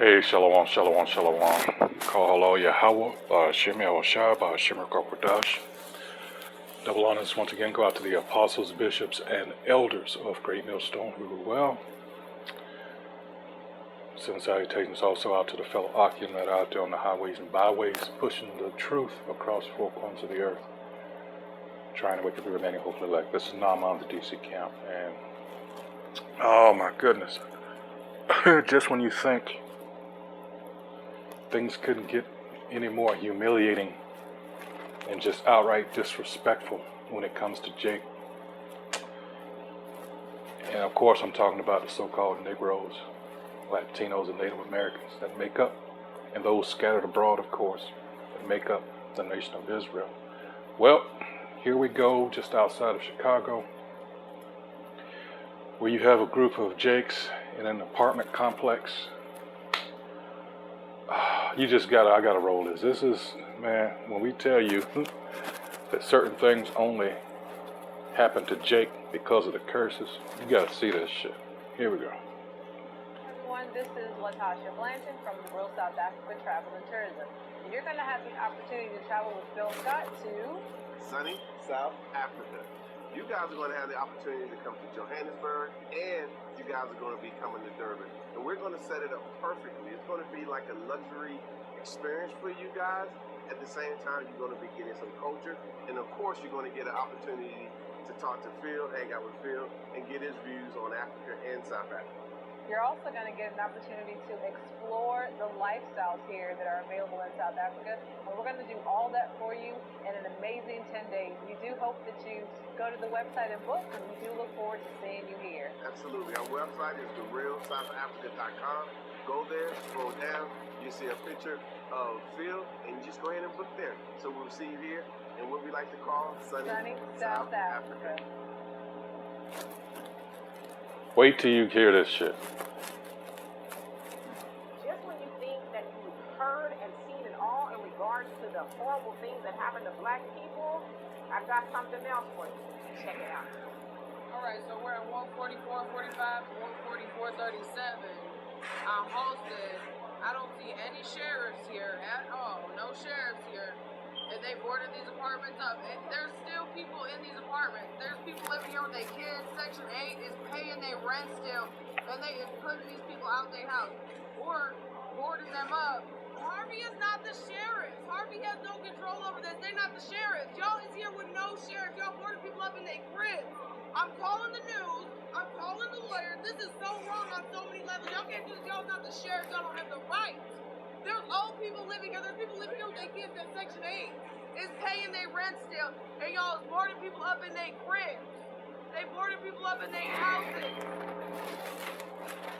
Hey, shalom, shalom, shalom. Call hello, Yahweh, Shemi Awashai, Shimmer Kakwadash. Double honors once again go out to the apostles, bishops, and elders of Great Millstone who were well. Send salutations also out to the fellow Akim that are out there on the highways and byways, pushing the truth across four corners of the earth, trying to wake up the remaining hopefully like this is Naaman, the DC camp, and oh my goodness, just when you think things couldn't get any more humiliating and just outright disrespectful when it comes to Jake. And of course I'm talking about the so-called Negroes, Latinos, and Native Americans that make up, and those scattered abroad of course, that make up the nation of Israel. Well, here we go, just outside of Chicago, where you have a group of Jakes in an apartment complex. I gotta roll this. This is, man, when we tell you that certain things only happen to Jake because of the curses, you gotta see this shit. Here we go. Everyone, this is Latasha Blanton from the World South Africa Travel and Tourism. And you're gonna have the opportunity to travel with Phil Scott to sunny South Africa. You guys are going to have the opportunity to come to Johannesburg, and you guys are going to be coming to Durban. And we're going to set it up perfectly. It's going to be like a luxury experience for you guys. At the same time, you're going to be getting some culture. And of course, you're going to get an opportunity to talk to Phil, hang out with Phil, and get his views on Africa and South Africa. You're also going to get an opportunity to explore the lifestyles here that are available in South Africa. And we're going to do all that for you in an amazing 10 days. We do hope that you go to the website and book, and we do look forward to seeing you here. Absolutely. Our website is therealsouthafrica.com. Go there, scroll down, you see a picture of Phil, and you just go ahead and book there. So we'll see you here in what we like to call sunny South Africa. Wait till you hear this shit. Just when you think that you've heard and seen it all in regards to the horrible things that happen to black people, I've got something else for you. Check it out. All right, so we're at 144.45 to 144.37. I'm hosted. I don't see any sheriffs here at all. No sheriffs here. And they boarded these apartments up. And there's still people in these apartments. There's people living here with their kids. Section 8 is paying their rent still. And they is putting these people out their house. Or boarding them up. Harvey is not the sheriff. Harvey has no control over this. They're not the sheriff. Y'all is here with no sheriff. Y'all boarding people up in their cribs. I'm calling the news. I'm calling the lawyers. This is so wrong on so many levels. Y'all can't do this. Y'all not the sheriff. Y'all don't have the right. There's old people living here. There's people living here with their kids at Section 8. Is paying their rent still. And y'all is boarding people up in their cribs. They boarding people up in their houses.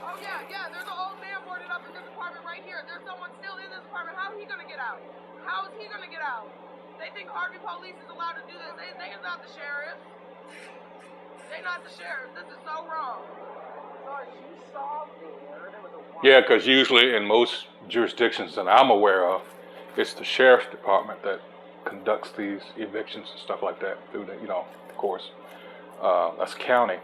Oh, yeah. There's an old man boarded up in this apartment right here. There's someone still in this apartment. How is he going to get out? How is he going to get out? They think Harvey Police is allowed to do this. They are not the sheriff. They're not the sheriff. This is so wrong. So as you saw there was a Yeah, because usually in most jurisdictions that I'm aware of, it's the sheriff's department that conducts these evictions and stuff like that through the, of course, that's county.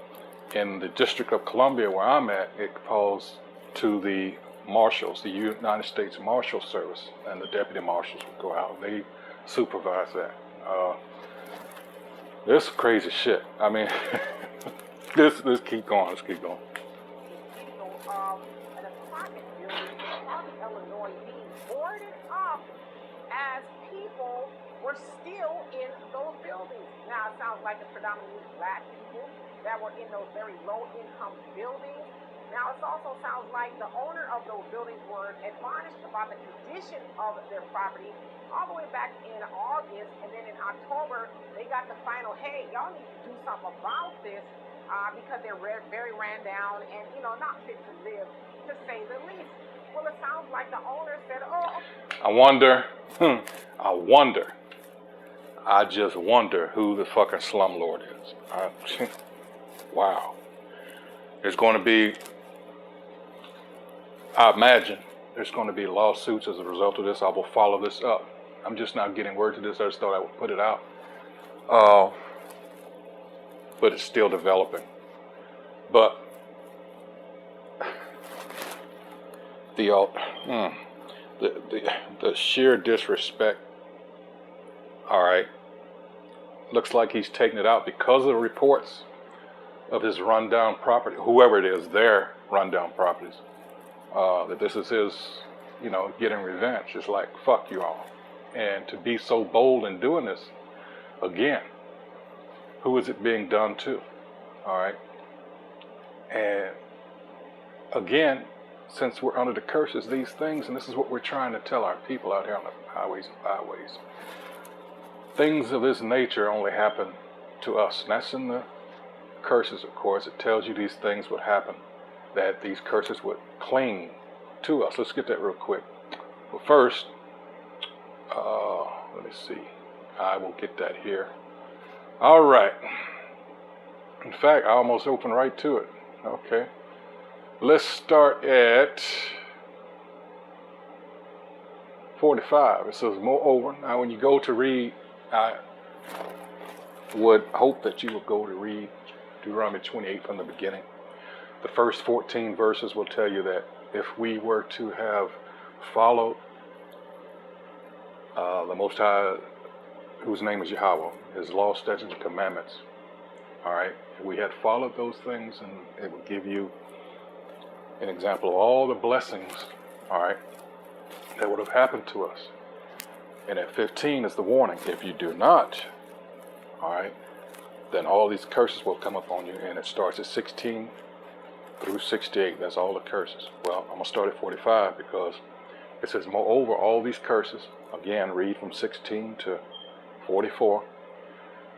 In the District of Columbia where I'm at, it falls to the marshals, the United States Marshal Service, and the deputy marshals would go out and they supervise that. This is crazy shit. I mean, let's keep going. An apartment building in Harvey, Illinois, being boarded up as people were still in those buildings. Now, it sounds like it's predominantly black people that were in those very low-income buildings. Now, it also sounds like the owner of those buildings were admonished about the condition of their property all the way back in August, and then in October, they got the final, hey, y'all need to do something about this because they're very ran down and, not fit to live, to say the least. Well, it sounds like the owner said, I just wonder who the fucking slumlord is. Wow. There's going to be, I imagine, there's going to be lawsuits as a result of this. I will follow this up. I'm just not getting word to this. I just thought I would put it out. But it's still developing. But the the sheer disrespect. All right, looks like he's taking it out because of the reports of his rundown property, whoever it is, their rundown properties. That this is his, getting revenge. It's like, fuck you all. And to be so bold in doing this, again, who is it being done to? All right. And again, since we're under the curses, these things, and this is what we're trying to tell our people out here on the highways and byways, things of this nature only happen to us. And that's in the curses, of course. It tells you these things would happen, that these curses would cling to us. Let's get that real quick. But first, let me see. I will get that here. All right. In fact, I almost opened right to it. Okay. Let's start at 45. It says, moreover, now when you go to read, I would hope that you would go to read Deuteronomy 28 from the beginning. The first 14 verses will tell you that if we were to have followed the Most High, whose name is Yahweh, his law, statutes, and commandments, all right, if we had followed those things, and it would give you an example of all the blessings, all right, that would have happened to us. And at 15 is the warning. If you do not, all right, then all these curses will come upon you. And it starts at 16 through 68. That's all the curses. Well, I'm going to start at 45 because it says, moreover, all these curses, again, read from 16 to 44.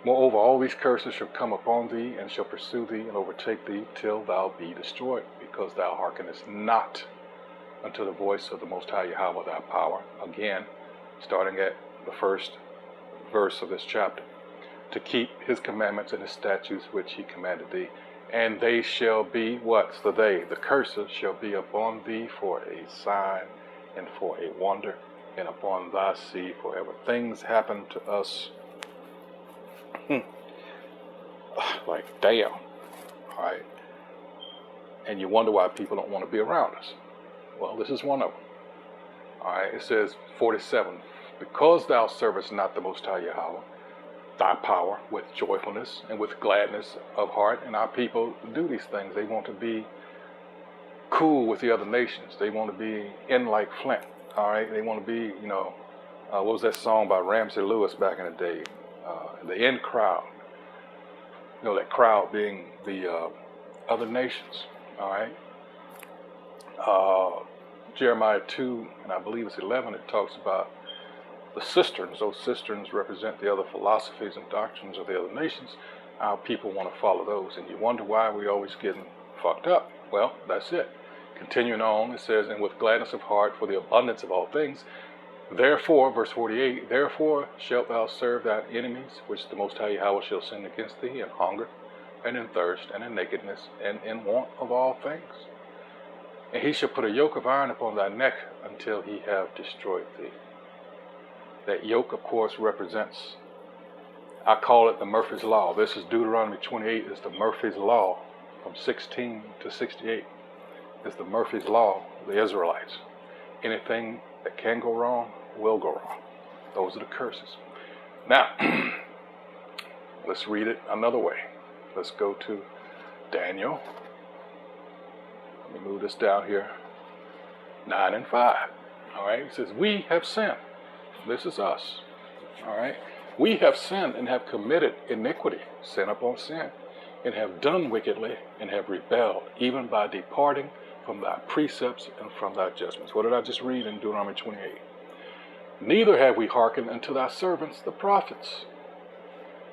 Moreover, all these curses shall come upon thee, and shall pursue thee, and overtake thee, till thou be destroyed, because thou hearkenest not unto the voice of the Most High Yahweh thy power. Again, starting at the first verse of this chapter, to keep his commandments and his statutes which he commanded thee. And they shall be, what's the they? The curses shall be upon thee for a sign and for a wonder, and upon thy seed forever. Things happen to us like, damn, all right? And you wonder why people don't want to be around us. Well, this is one of them. All right, it says 47, because thou servest not the Most High Yahweh, thy power, with joyfulness and with gladness of heart. And our people do these things. They want to be cool with the other nations. They want to be in like Flint. All right, they want to be, what was that song by Ramsey Lewis back in the day? The in crowd. That crowd being the other nations. All right. Jeremiah 2, and I believe it's 11, it talks about the cisterns. Those cisterns represent the other philosophies and doctrines of the other nations. Our people want to follow those, and you wonder why we're always getting fucked up. Well, that's it. Continuing on, it says, and with gladness of heart for the abundance of all things, therefore, verse 48, therefore shalt thou serve thine enemies, which the Most High Yahweh shall send against thee, in hunger, and in thirst, and in nakedness, and in want of all things. And he shall put a yoke of iron upon thy neck until he have destroyed thee. That yoke, of course, represents, I call it the Murphy's Law. This is Deuteronomy 28, is the Murphy's Law from 16 to 68. It's the Murphy's Law of the Israelites. Anything that can go wrong will go wrong. Those are the curses. Now, let's read it another way. Let's go to Daniel. Let me move this down here. 9 and 5. All right. It says, we have sinned. This is us. All right. We have sinned and have committed iniquity, sin upon sin, and have done wickedly and have rebelled, even by departing from thy precepts and from thy judgments. What did I just read in Deuteronomy 28? Neither have we hearkened unto thy servants, the prophets,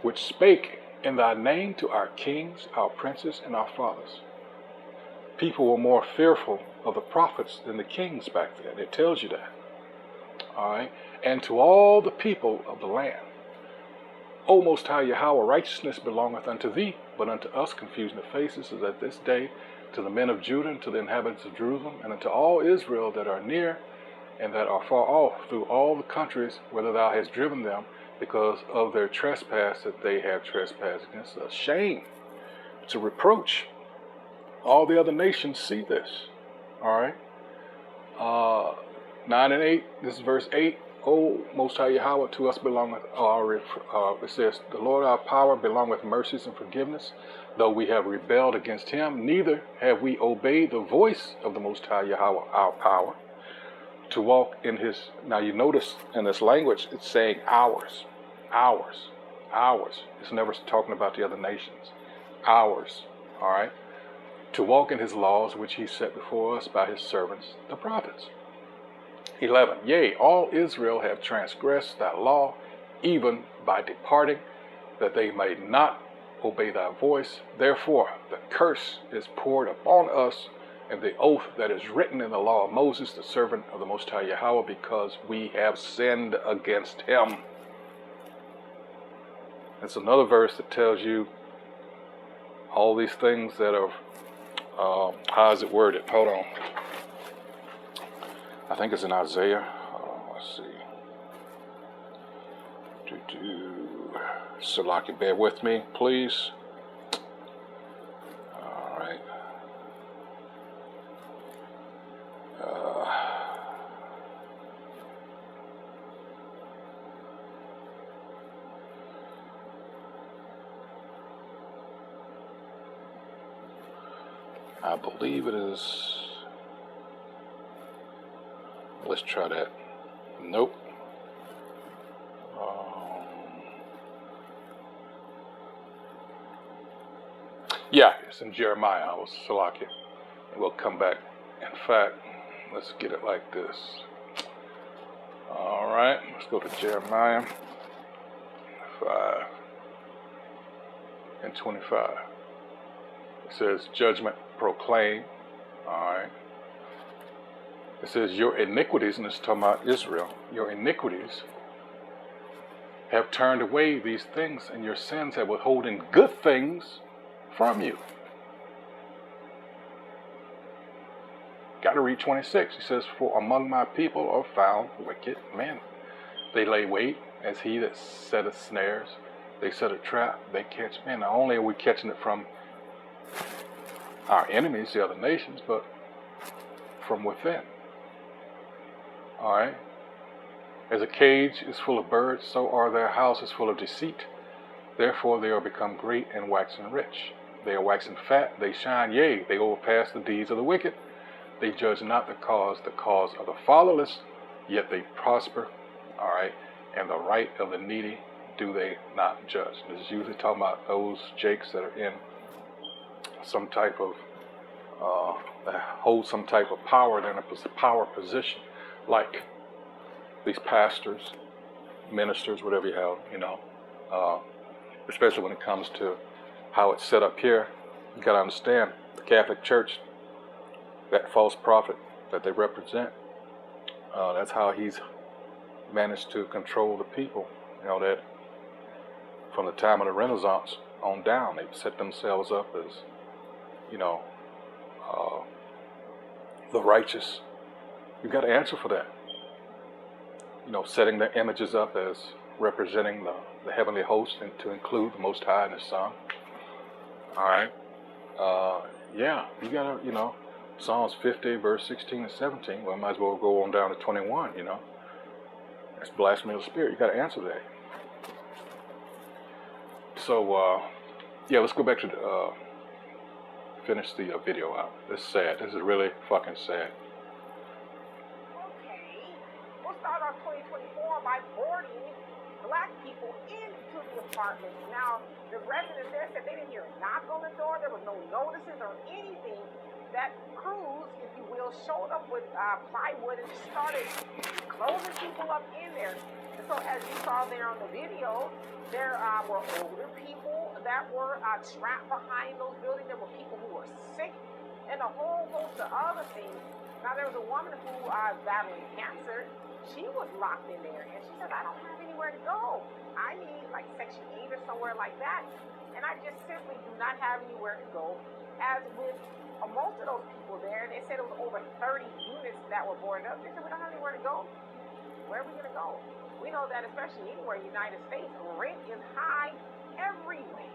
which spake in thy name to our kings, our princes, and our fathers. People were more fearful of the prophets than the kings back then. It tells you that. All right. And to all the people of the land, O Most High Yahweh, righteousness belongeth unto thee, but unto us confusion of faces is at this day, to the men of Judah, and to the inhabitants of Jerusalem, and unto all Israel that are near and that are far off, through all the countries whither thou hast driven them, because of their trespass that they have trespassed against us. Shame. It's a reproach. All the other nations see this. All right. 9 and 8. This is verse 8. O Most High Yahweh, to us belongeth it says, the Lord our power belongeth mercies and forgiveness, though we have rebelled against him, neither have we obeyed the voice of the Most High Yahweh our power, to walk in his. Now you notice in this language, it's saying ours, ours, ours. It's never talking about the other nations. Ours, all right? To walk in his laws, which he set before us by his servants, the prophets. 11. Yea, all Israel have transgressed thy law, even by departing, that they may not obey thy voice. Therefore, the curse is poured upon us, and the oath that is written in the law of Moses, the servant of the Most High Yahweh, because we have sinned against him. It's another verse that tells you all these things that are, how is it worded? Hold on. I think it's in Isaiah. Let's see. Salaki, bear with me, please. All right. I believe it is. Let's try that. Nope. Yeah, it's in Jeremiah. I was Salakia. We'll come back. In fact, let's get it like this. All right, let's go to Jeremiah 5 and 25. It says, judgment proclaim. All right. It says, your iniquities, and it's talking about Israel, your iniquities have turned away these things, and your sins have withholden good things from you. Got to read 26. He says, for among my people are found wicked men. They lay wait as he that setteth snares. They set a trap, they catch men. Not only are we catching it from our enemies, the other nations, but from within. All right. As a cage is full of birds, so are their houses full of deceit. Therefore they are become great and waxen rich. They are waxen fat, they shine, yea, they overpass the deeds of the wicked. They judge not the cause of the fatherless, yet they prosper. All right. And the right of the needy do they not judge. This is usually talking about those jakes that are in some type of, that hold some type of power. They're in a power position. Like these pastors, ministers, whatever you have, especially when it comes to how it's set up here. You got to understand the Catholic Church, that false prophet that they represent, that's how he's managed to control the people. That from the time of the Renaissance on down, they've set themselves up as, the righteous. You've got to answer for that. Setting their images up as representing the heavenly host, and to include the Most High and His Son. All right. Yeah, you got to, Psalms 50, verse 16 and 17. Well, I might as well go on down to 21, That's blasphemy of the Spirit. You got to answer that. So, yeah, let's go back to finish the video out. This is sad. This is really fucking sad. We'll start off 2024 by boarding black people into the apartments. Now, the residents there said they didn't hear a knock on the door. There was no notices or anything. That crews, if you will, showed up with plywood and started closing people up in there. And so, as you saw there on the video, there were older people that were trapped behind those buildings. There were people who were sick and a whole host of other things. Now, there was a woman who was battling cancer. She was locked in there, and she said, I don't have anywhere to go. I need like Section 8 or somewhere like that. And I just simply do not have anywhere to go. As with most of those people there, they said it was over 30 units that were boarded up. They said, we don't have anywhere to go. Where are we going to go? We know that especially anywhere in the United States, rent is high everywhere,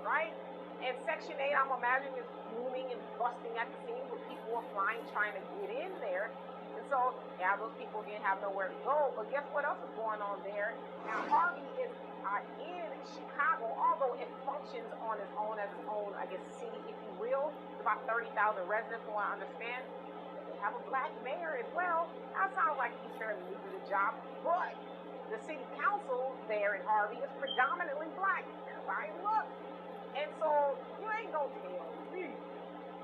right? And Section 8, I'm imagining, is booming and busting at the seams with people applying, trying to get in there. And so, yeah, those people didn't have nowhere to go. But guess what else is going on there? Now, Harvey is in Chicago, although it functions on its own as its own, I guess, city, if you will. It's about 30,000 residents, from what I understand. They have a black mayor as well. That sounds like he's fairly new to the job. But the city council there in Harvey is predominantly black. Because I looked. And so, you ain't gonna tell me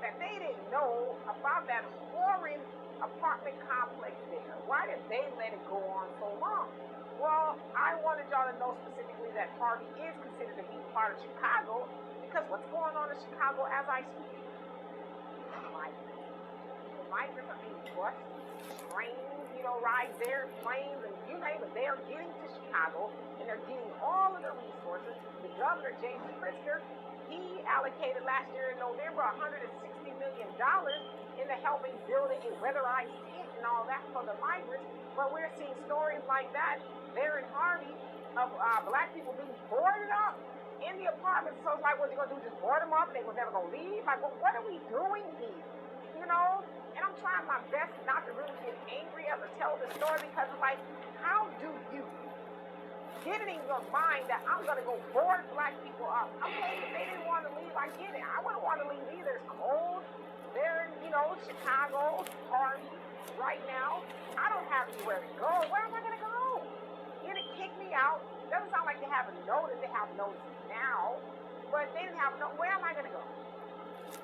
that they didn't know about that horrid apartment complex there. Why did they let it go on so long? Well, I wanted y'all to know specifically that Harvey is considered to be part of Chicago, because what's going on in Chicago as I speak? The migrants are being bused, trains, rides there, planes, and you name it. They are getting to Chicago, and they're getting all of the resources. The governor, James Pritzker, he allocated last year in November $160 million into helping build a weatherized tent and all that for the migrants. But we're seeing stories like that there in Harvey of black people being boarded up in the apartments. So it's like, what you gonna do? Just board them up? They was never gonna leave? Like, well, what are we doing here? And I'm trying my best not to really get angry as I tell this story, because it's like, how do you get it in your mind that I'm gonna go board black people up? Okay, if they didn't want to leave, I get it. I wouldn't want to leave either. It's cold. They're in, Chicago, Harvey, right now. I don't have anywhere to go. Where am I gonna go? You're gonna kick me out. Doesn't sound like they have a notice. They have notice now, but they didn't have no. Where am I gonna go?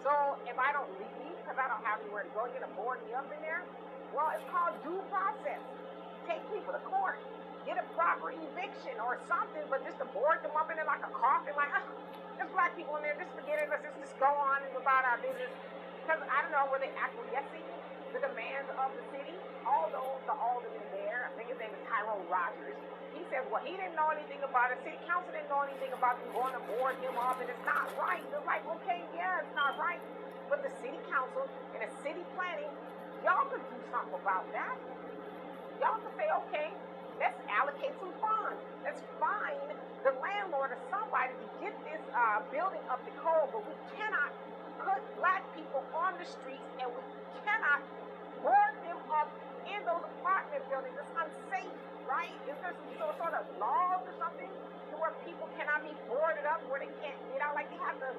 So if I don't leave because I don't have anywhere to go, you're gonna board me up in there? Well, it's called due process. Take people to court. Get a proper eviction or something, but just to board them up in there like a coffin, like, there's black people in there, just forget it, let's just go on about our business. Because, I don't know, were they acquiescing the demands of the city? Although the alderman there, I think his name is Tyrone Rogers, he said, well, he didn't know anything about it. City council didn't know anything about them going to board him up, and it's not right. They're like, okay, yeah, it's not right. But the city council and the city planning, y'all could do something about that. Y'all could say, okay, let's allocate some funds. Let's find the landlord or somebody to get this building up to code, but we cannot put black people on the streets, and we cannot board them up in those apartment buildings. It's unsafe, right? Is there some sort of laws or something to where people cannot be boarded up, where they can't get out? Like, they have to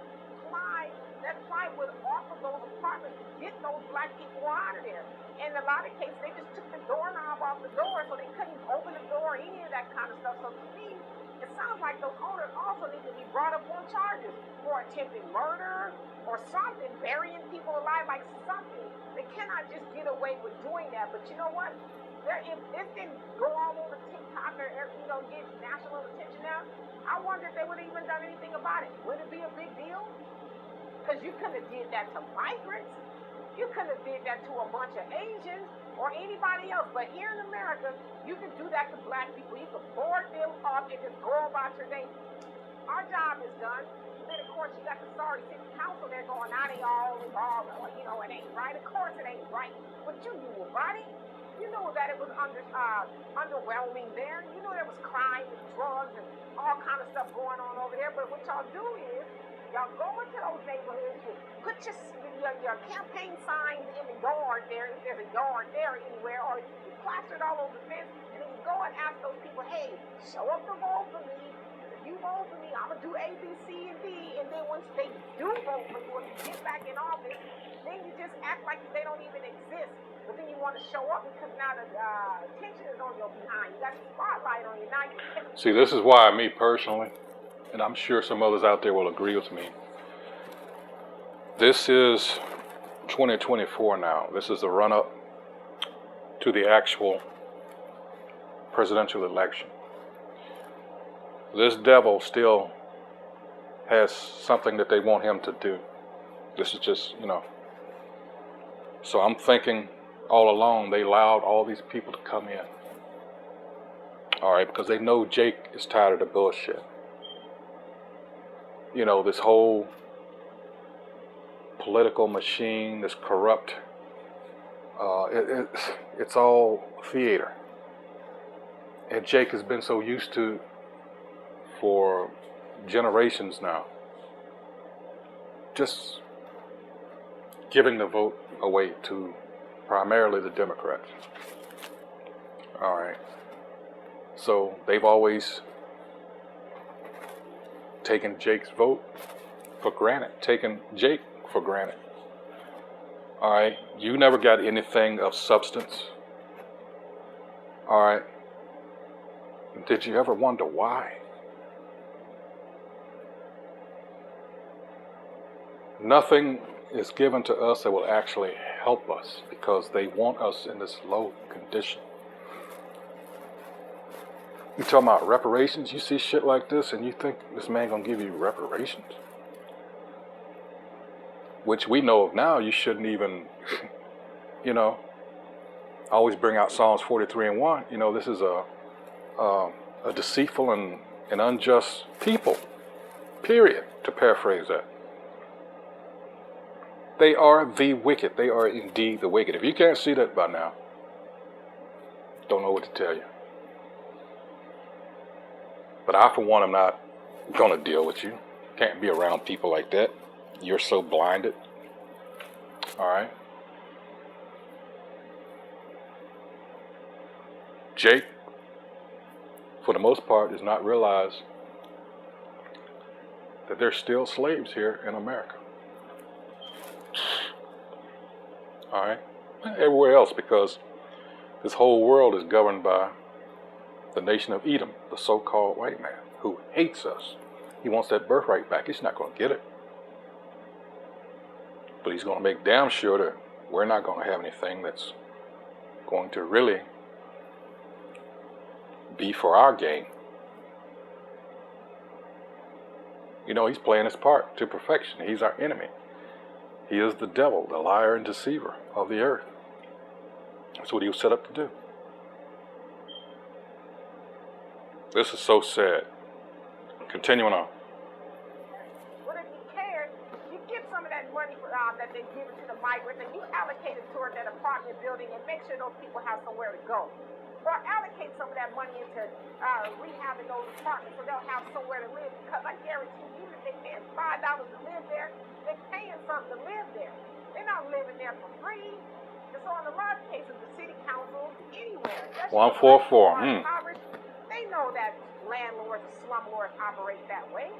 fly that plywood off of those apartments to get those black people out of there. And in a lot of cases, they just took the doorknob off the door, so they couldn't open the door, any of that kind of stuff. So to me, it sounds like those owners also need to be brought up on charges for attempted murder or something, burying people alive, like something. They cannot just get away with doing that. But you know what? If this didn't go all over TikTok or get national attention now, I wonder if they would have even done anything about it. Would it be a big deal? Because you couldn't have did that to migrants. You couldn't have did that to a bunch of Asians or anybody else. But here in America, you can do that to black people. You can board them up and just go about your day. Our job is done. And then, of course, you got the sorry city council there going, now they all involved. It ain't right. Of course it ain't right. But you knew about it. You knew that it was underwhelming there. You knew there was crime and drugs and all kind of stuff going on over there. But what y'all do is, y'all go into those neighborhoods, you put your campaign signs in the yard there, if there's a yard there anywhere, or you plaster it all over the fence, and then you go and ask those people, hey, show up to vote for me. If you vote for me, I'm going to do A, B, C, and D. And then once they do vote for you, when you get back in office, then you just act like they don't even exist. But then you want to show up because now the attention is on your behind. You got the spotlight on you. Now you can. See, this is why me personally, and I'm sure some others out there will agree with me, this is 2024 now. This is the run-up to the actual presidential election. This devil still has something that they want him to do. This is just, So I'm thinking all along they allowed all these people to come in. All right, because they know Jake is tired of the bullshit. This whole political machine, this corrupt, it's all theater. And Jake has been so used to, for generations now, just giving the vote away to primarily the Democrats. All right. So they've always taken Jake's vote for granted, taken Jake for granted. All right. You never got anything of substance. All right. Did you ever wonder why? Nothing is given to us that will actually help us because they want us in this low condition. You talking about reparations? You see shit like this and you think this man gonna give you reparations? Which we know of now, you shouldn't even, you know, I always bring out Psalms 43:1. You know, this is a deceitful and unjust people, period, to paraphrase that. They are the wicked. They are indeed the wicked. If you can't see that by now, don't know what to tell you. But I, for one, am not going to deal with you. Can't be around people like that. You're so blinded. All right. Jake, for the most part, does not realize that there's still slaves here in America. All right. Everywhere else, because this whole world is governed by the nation of Edom, the so-called white man, who hates us. He wants that birthright back. He's not going to get it. But he's going to make damn sure that we're not going to have anything that's going to really be for our gain. You know, he's playing his part to perfection. He's our enemy. He is the devil, the liar and deceiver of the earth. That's what he was set up to do. This is so sad. Continuing on. Well, if you cared, you get some of that money that they give it to the migrants and you allocate it toward that apartment building and make sure those people have somewhere to go. Or allocate some of that money into rehabbing those apartments so they'll have somewhere to live. Because I guarantee you, even if they pay $5 to live there, they're paying something to live there. They're not living there for free. And so in a lot of cases, the city council, anywhere, 144. They know that landlords and slumlords operate that way.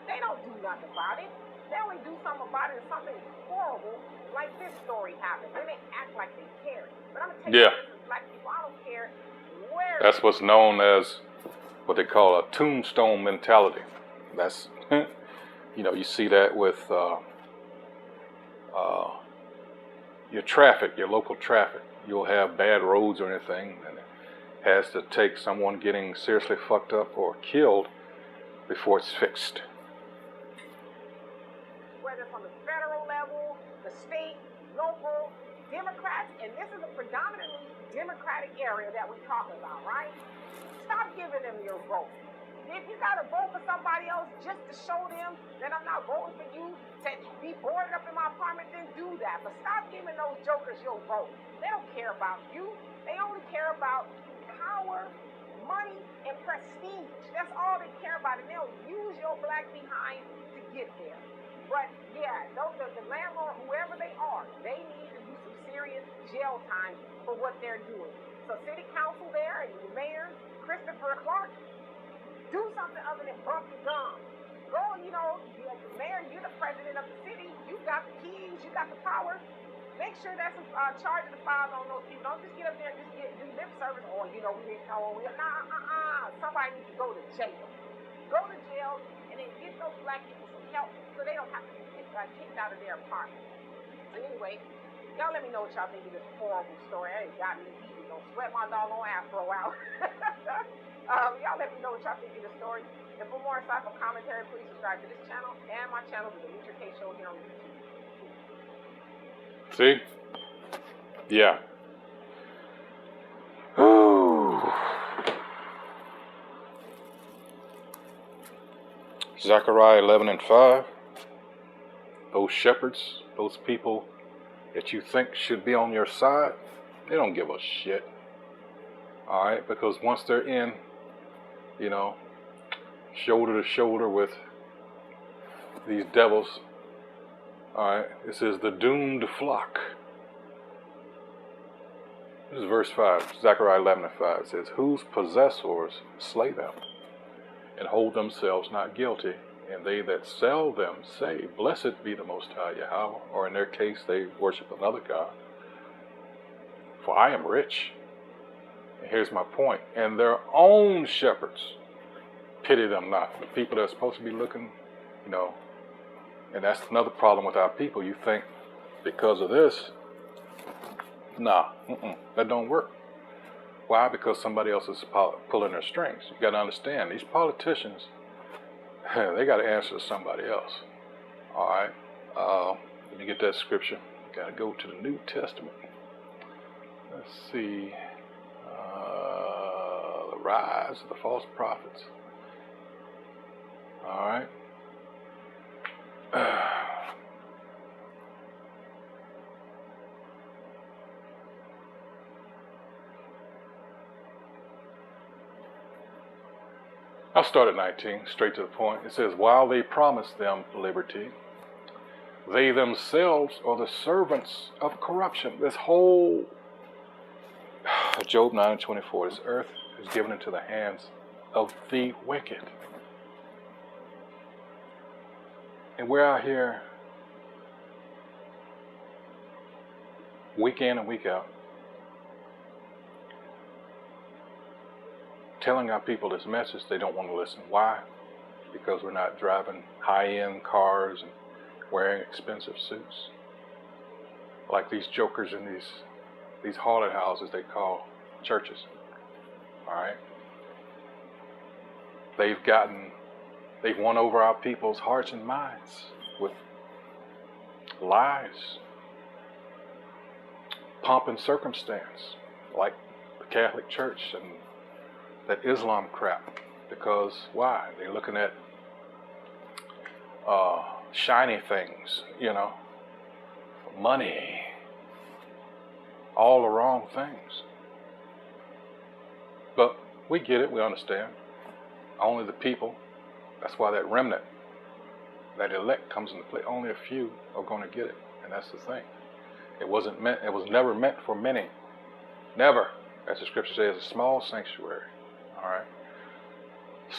They don't do nothing about it. They only do something about it if something horrible like this story happens. Then they act like they care. But I'm going to tell you, this is black people, I don't care where. That's what's known as what they call a tombstone mentality. That's, you know, you see that with your traffic, your local traffic. You'll have bad roads or anything, and it has to take someone getting seriously fucked up or killed before it's fixed. Whether it's on the federal level, the state, local, Democrats, and this is a predominantly Democratic area that we're talking about, right? Stop giving them your vote. If you got to vote for somebody else just to show them that I'm not voting for you, to be boarded up in my apartment, then do that. But stop giving those jokers your vote. They don't care about you. They only care about power, money, and prestige. That's all they care about. And they'll use your black behind to get there. But yeah, the landlord, whoever they are, they need to do some serious jail time for what they're doing. So city council there and the mayor, Christopher Clark, do something other than bump your gum. Go, you know, the mayor, you're the president of the city. You got the keys, you got the power. Make sure that's charge of the files on those people. Don't just get up there and just do lip service. Oh, you know, we didn't know. Somebody needs to go to jail. Go to jail and then get those black people some help so they don't have to be kicked out of their apartment. So anyway, y'all let me know what y'all think of this horrible story. It got me heated. Don't sweat my doggone afro out. Y'all let me know what y'all think of this story. And for more insightful commentary, please subscribe to this channel and my channel, The Demetra K Show, here on YouTube. See? Yeah. Ooh. Zechariah 11:5. Those shepherds, those people that you think should be on your side, they don't give a shit. All right? Because once they're in, you know, shoulder to shoulder with these devils, all right, this is the doomed flock. This is verse 5, Zechariah 11:5. It says, whose possessors slay them, and hold themselves not guilty, and they that sell them say, blessed be the Most High Yahweh, or in their case, they worship another God. For I am rich. And here's my point. And their own shepherds pity them not. The people that are supposed to be looking, you know, and that's another problem with our people. You think because of this, nah, that don't work. Why? Because somebody else is pulling their strings. You got to understand, these politicians, they got to answer to somebody else. All right. Let me get that scripture. Got to go to the New Testament. Let's see. The rise of the false prophets. All right. I'll start at 19, straight to the point. It says, while they promise them liberty, they themselves are the servants of corruption. This whole Job 9:24, this earth is given into the hands of the wicked. And we're out here week in and week out telling our people this message. They don't want to listen. Why? Because we're not driving high-end cars and wearing expensive suits like these jokers in these haunted houses they call churches. All right. They've won over our people's hearts and minds with lies, pomp and circumstance, like the Catholic Church and that Islam crap. Because why? They're looking at shiny things, you know, money, all the wrong things. But we get it, we understand. Only the people, that's why that remnant, that elect comes into play. Only a few are going to get it, and that's the thing. It was never meant for many. Never. As the scripture says, a small sanctuary. All right.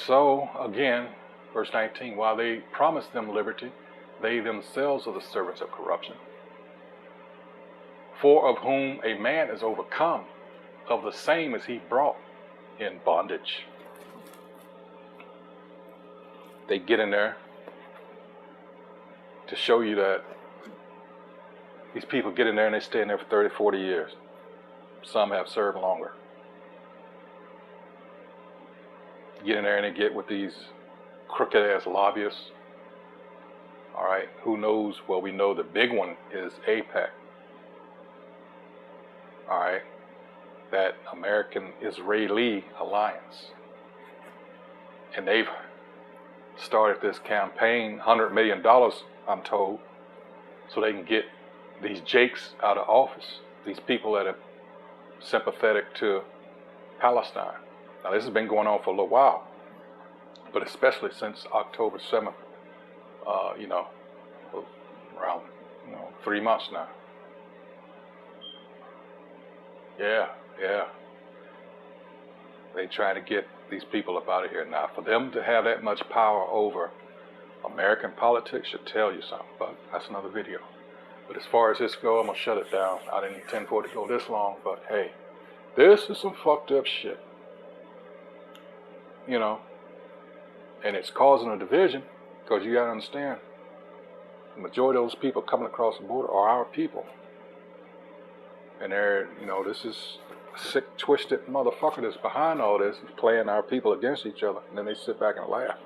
So, again, verse 19, while they promise them liberty, they themselves are the servants of corruption. For of whom a man is overcome, of the same is he brought in bondage. They get in there to show you that these people get in there and they stay in there for 30, 40 years. Some have served longer. Get in there and they get with these crooked ass lobbyists. All right, who knows? Well, we know the big one is AIPAC. All right, that American-Israeli alliance. And they've started this campaign, $100 million, I'm told, so they can get these jakes out of office, these people that are sympathetic to Palestine. Now, this has been going on for a little while, but especially since October 7th, around 3 months now. Yeah. They try to get these people up out of here. Now, for them to have that much power over American politics should tell you something, but that's another video. But as far as this goes, I'm going to shut it down. I didn't intend for it to go this long, but hey, this is some fucked up shit. You know, and it's causing a division because you got to understand, the majority of those people coming across the border are our people. And they're, this is sick, twisted motherfucker that's behind all this, is playing our people against each other, and then they sit back and laugh.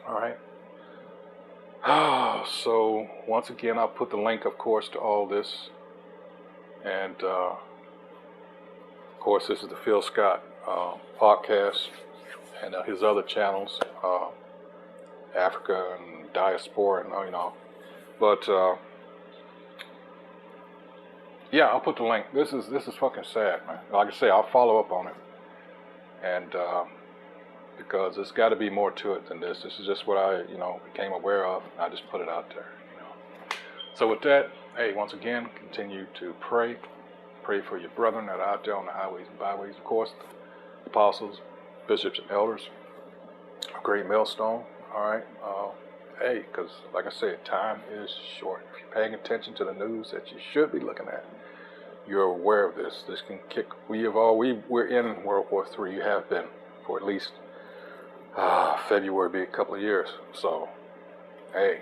All right. So, once again, I'll put the link, of course, to all this. And, of course, this is the Phil Scott podcast and his other channels, Africa and Diaspora, and But, yeah, I'll put the link. This is fucking sad, man. Like I say, I'll follow up on it. And, because there's got to be more to it than this. This is just what I, became aware of. I just put it out there, So with that, hey, once again, continue to pray pray for your brethren that are out there on the highways and byways, of course, the apostles, bishops, and elders. A great millstone, all right? Hey, because like I said, time is short. If you're paying attention to the news that you should be looking at, you're aware of this. This can kick. We're in World War III. You have been for at least February, be a couple of years. So, hey,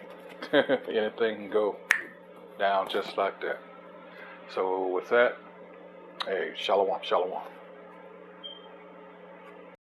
anything can go down just like that. So with that, hey, shalom, shalom.